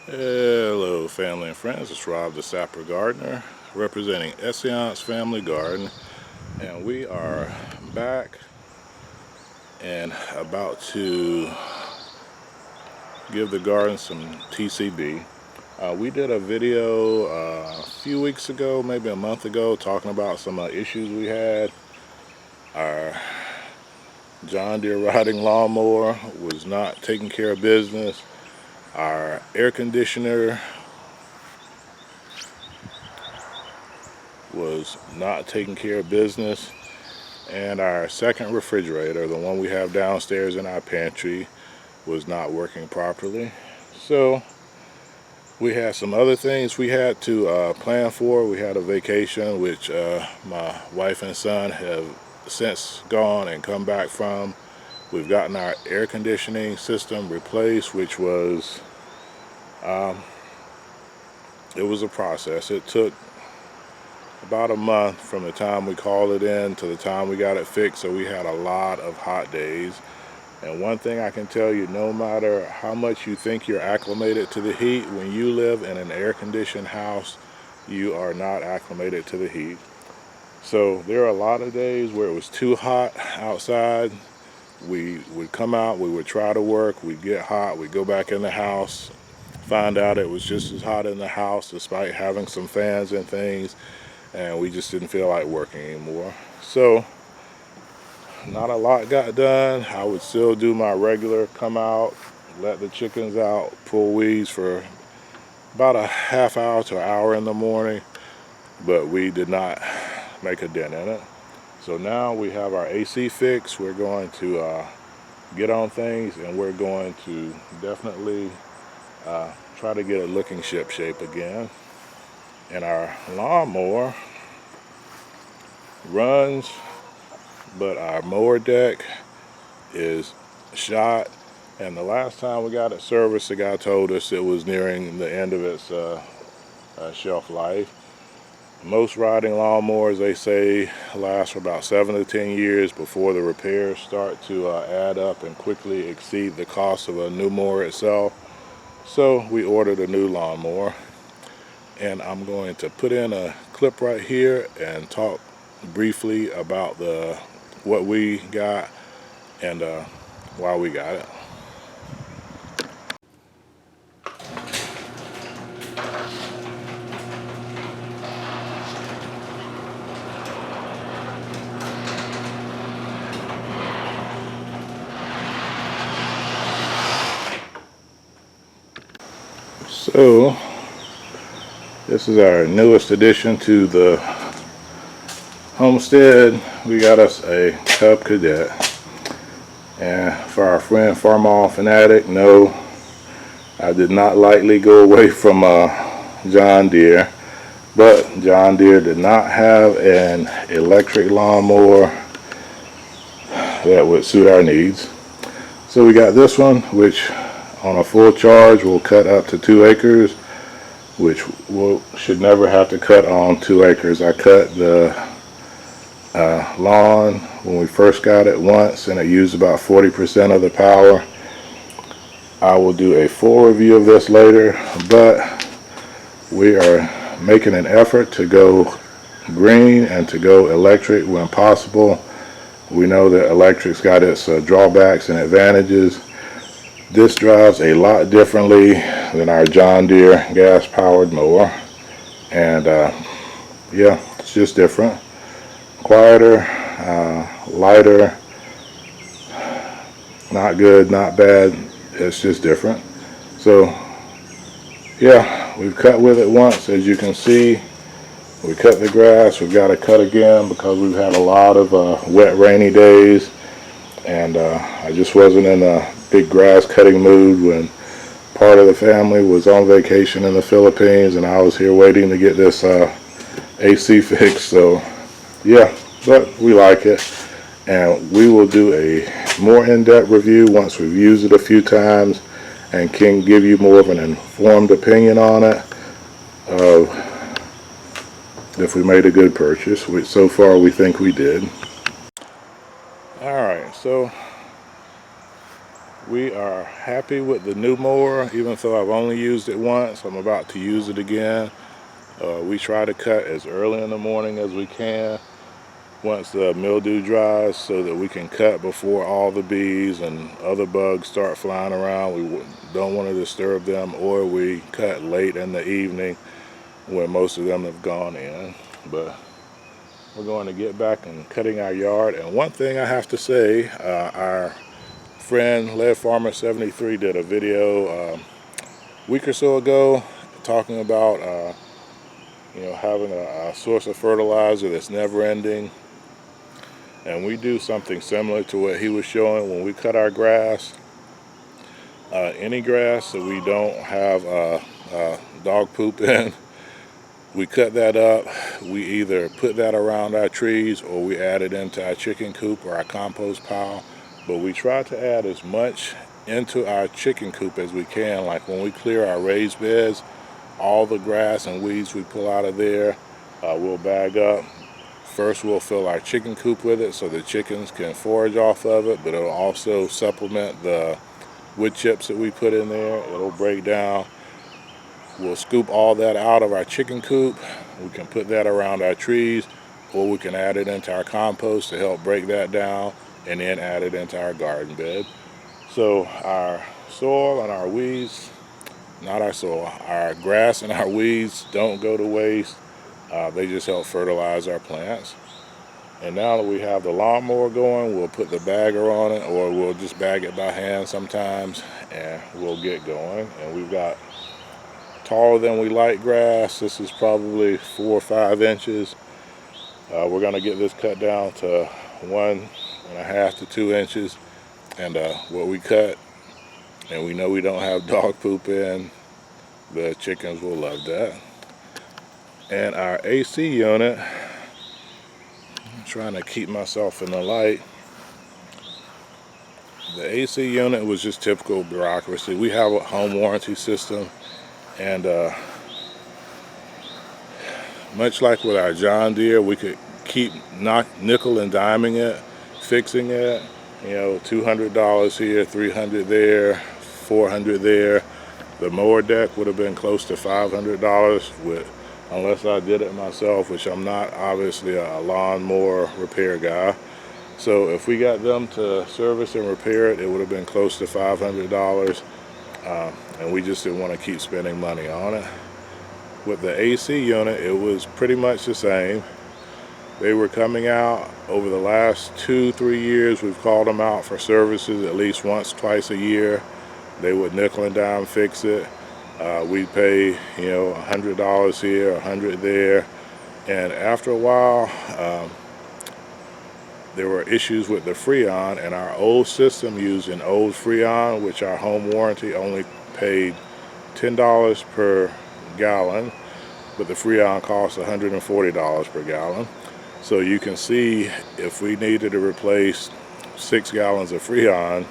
Hello family and friends, it's Rob the Sapper Gardener representing Essayons Family Garden, and we are back and about to give the garden some TCB. We did a video a few weeks ago, maybe a month ago, talking about some issues we had. Our John Deere riding lawnmower was not taking care of business. Our air conditioner was not taking care of business, and our second refrigerator, the one we have downstairs in our pantry, was not working properly. So we had some other things we had to plan for. We had a vacation which my wife and son have since gone and come back from. We've gotten our air conditioning system replaced, which was it was a process. It took about a month from the time we called it in to the time we got it fixed, so we had a lot of hot days. And one thing I can tell you, no matter how much you think you're acclimated to the heat, when you live in an air-conditioned house, you are not acclimated to the heat. So there are a lot of days where it was too hot outside. We would come out, we would try to work, we'd get hot, we'd go back in the house, find out it was just as hot in the house despite having some fans and things, and we just didn't feel like working anymore. So not a lot got done. I would still do my regular come out, let the chickens out, pull weeds for about a half hour to an hour in the morning, but we did not make a dent in it. So now we have our AC fixed. We're going to get on things, and we're going to definitely try to get it looking ship shape again. And our lawnmower runs, but our mower deck is shot, and the last time we got it serviced, the guy told us it was nearing the end of its shelf life. Most riding lawnmowers, they say, last for about 7 to 10 years before the repairs start to add up and quickly exceed the cost of a new mower itself. So we ordered a new lawnmower, and I'm going to put in a clip right here and talk briefly about what we got and why we got it. So this is our newest addition to the Homestead. We got us a Cub Cadet, and for our friend Farmall Fanatic, no, I did not lightly go away from John Deere, but John Deere did not have an electric lawnmower that would suit our needs. So we got this one, which on a full charge will cut up to 2 acres, which should never have to cut on 2 acres. I cut the lawn when we first got it once, and it used about 40% of the power. I will do a full review of this later, but we are making an effort to go green and to go electric when possible. We know that electric's got its drawbacks and advantages. This drives a lot differently than our John Deere gas-powered mower, and yeah, it's just different. Quieter, lighter, not good, not bad, it's just different. So yeah, we've cut with it once, as you can see. We cut the grass. We've got to cut again because we've had a lot of wet, rainy days, and I just wasn't in a big grass cutting mood when part of the family was on vacation in the Philippines, and I was here waiting to get this AC fixed. So yeah, but we like it, and we will do a more in-depth review once we've used it a few times and can give you more of an informed opinion on it of if we made a good purchase, which so far we think we did. Alright, so We are happy with the new mower, even though I've only used it once. I'm about to use it again. We try to cut as early in the morning as we can once the mildew dries, so that we can cut before all the bees and other bugs start flying around. We don't want to disturb them, or we cut late in the evening when most of them have gone in. But we're going to get back and cutting our yard. And one thing I have to say, our friend Lead Farmer 73 did a video a week or so ago talking about having a source of fertilizer that's never ending. And we do something similar to what he was showing when we cut our grass. Any grass that we don't have dog poop in, we cut that up. We either put that around our trees, or we add it into our chicken coop or our compost pile. But we try to add as much into our chicken coop as we can. Like when we clear our raised beds, all the grass and weeds we pull out of there, we'll bag up. First, we'll fill our chicken coop with it so the chickens can forage off of it, but it'll also supplement the wood chips that we put in there. It'll break down. We'll scoop all that out of our chicken coop. We can put that around our trees, or we can add it into our compost to help break that down, and then add it into our garden bed. So our soil and our weeds, not our soil, our grass and our weeds don't go to waste. They just help fertilize our plants. And now that we have the lawnmower going, we'll put the bagger on it, or we'll just bag it by hand sometimes, and we'll get going. And we've got taller than we like grass. This is probably 4 or 5 inches. We're going to get this cut down to 1.5 to 2 inches. And what we cut, and we know we don't have dog poop in, the chickens will love that. And our AC unit, I'm trying to keep myself in the light. The AC unit was just typical bureaucracy. We have a home warranty system, and much like with our John Deere, we could keep nickel and diming it, fixing it, $200 here, $300 there, $400 there. The mower deck would have been close to $500 unless I did it myself, which I'm not obviously a lawnmower repair guy. So if we got them to service and repair it, it would have been close to $500, and we just didn't want to keep spending money on it. With the AC unit, it was pretty much the same. They were coming out over the last 2-3 years. We've called them out for services at least once, twice a year. They would nickel and dime fix it. We'd pay, $100 here, $100 there. And after a while, there were issues with the Freon, and our old system used an old Freon, which our home warranty only paid $10 per gallon, but the Freon costs $140 per gallon. So you can see if we needed to replace 6 gallons of Freon,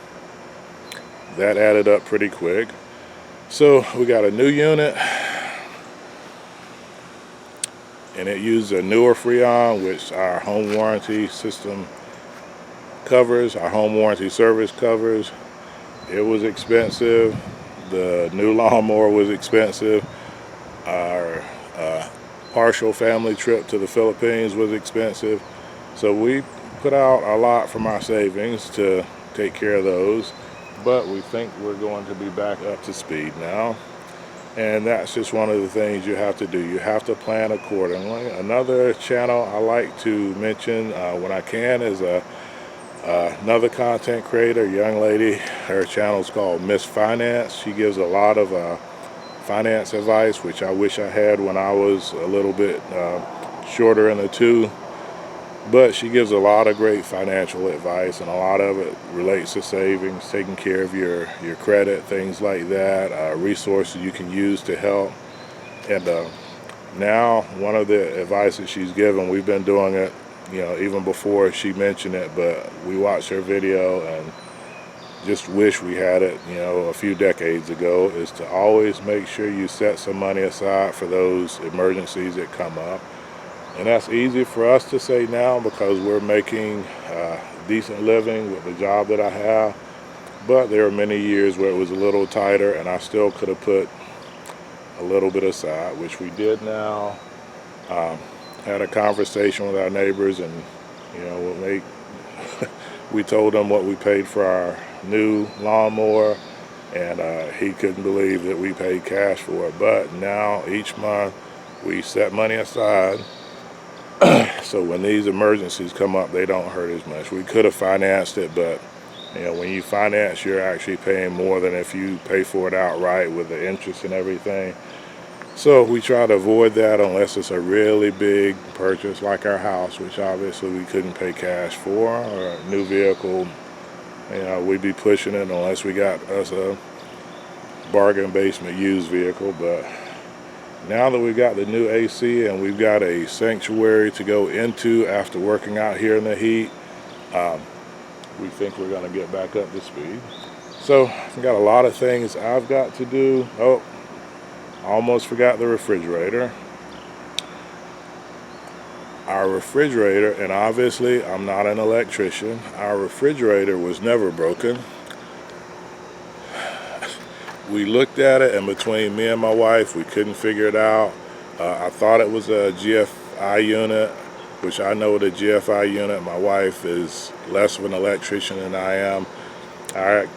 that added up pretty quick. So we got a new unit, and it used a newer Freon, which our home warranty system covers, our home warranty service covers. It was expensive. The new lawnmower was expensive. Our partial family trip to the Philippines was expensive. So we put out a lot from our savings to take care of those. But we think we're going to be back up to speed now. And that's just one of the things you have to do. You have to plan accordingly. Another channel I like to mention when I can is another content creator, young lady. Her channel is called Miss Finance. She gives a lot of finance advice, which I wish I had when I was a little bit shorter in the tooth. But she gives a lot of great financial advice, and a lot of it relates to savings, taking care of your credit, things like that, resources you can use to help. And now one of the advice that she's given, we've been doing it, even before she mentioned it, but we watched her video and just wish we had it, a few decades ago, is to always make sure you set some money aside for those emergencies that come up. And that's easy for us to say now because we're making decent living with the job that I have. but there were many years where it was a little tighter and I still could have put a little bit aside, which we did now. Had a conversation with our neighbors, and we told them what we paid for our new lawnmower, and he couldn't believe that we paid cash for it. But now each month we set money aside so when these emergencies come up, they don't hurt as much. We could have financed it, but when you finance, you're actually paying more than if you pay for it outright with the interest and everything. So we try to avoid that unless it's a really big purchase like our house, which obviously we couldn't pay cash for, or a new vehicle. We'd be pushing it unless we got us a bargain basement used vehicle. But now that we've got the new AC and we've got a sanctuary to go into after working out here in the heat, we think we're going to get back up to speed. So I've got a lot of things I've got to do. Oh, I almost forgot the refrigerator. Our refrigerator, and obviously I'm not an electrician, our refrigerator was never broken. We looked at it, and between me and my wife, we couldn't figure it out. I thought it was a GFI unit, which I know the GFI unit. My wife is less of an electrician than I am. I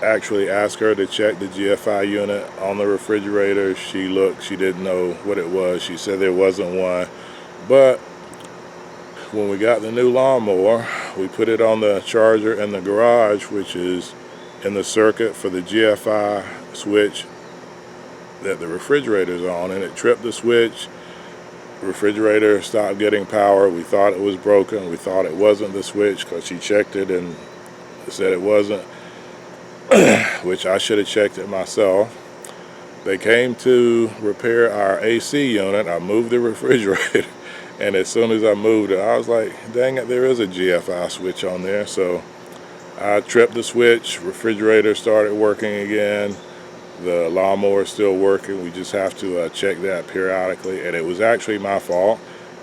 actually asked her to check the GFI unit on the refrigerator. She looked, she didn't know what it was. She said there wasn't one. But when we got the new lawnmower, we put it on the charger in the garage, which is in the circuit for the GFI switch that the refrigerator's on, and it tripped the switch. The refrigerator stopped getting power. We thought it was broken. We thought it wasn't the switch because she checked it and said it wasn't, which I should have checked it myself. They came to repair our AC unit. I moved the refrigerator, and as soon as I moved it, I was like, dang it, there is a GFI switch on there. So I tripped the switch, refrigerator started working again. The lawnmower is still working. We just have to check that periodically. And it was actually my fault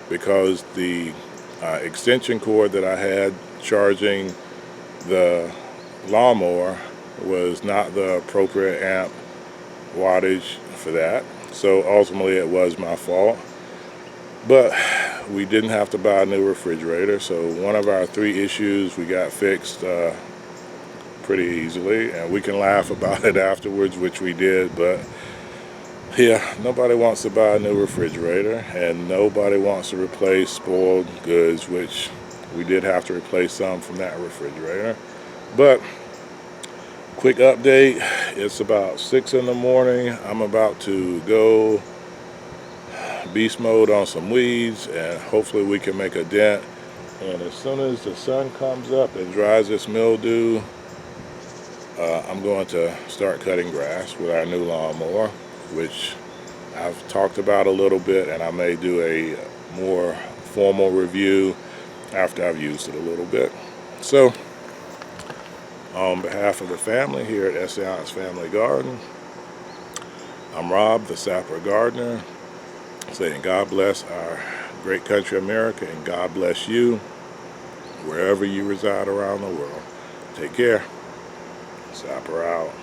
because the extension cord that I had charging the lawnmower was not the appropriate amp wattage for that. So ultimately it was my fault. But we didn't have to buy a new refrigerator. So one of our 3 issues we got fixed pretty easily, and we can laugh about it afterwards, which we did. But yeah, nobody wants to buy a new refrigerator, and nobody wants to replace spoiled goods, which we did have to replace some from that refrigerator. But quick update, it's about 6 in the morning. I'm about to go beast mode on some weeds, and hopefully we can make a dent. And as soon as the sun comes up and dries this mildew, I'm going to start cutting grass with our new lawnmower, which I've talked about a little bit, and I may do a more formal review after I've used it a little bit. So on behalf of the family here at Essayons Family Garden, I'm Rob, the Sapper Gardener, saying God bless our great country America, and God bless you wherever you reside around the world. Take care. Sapper out.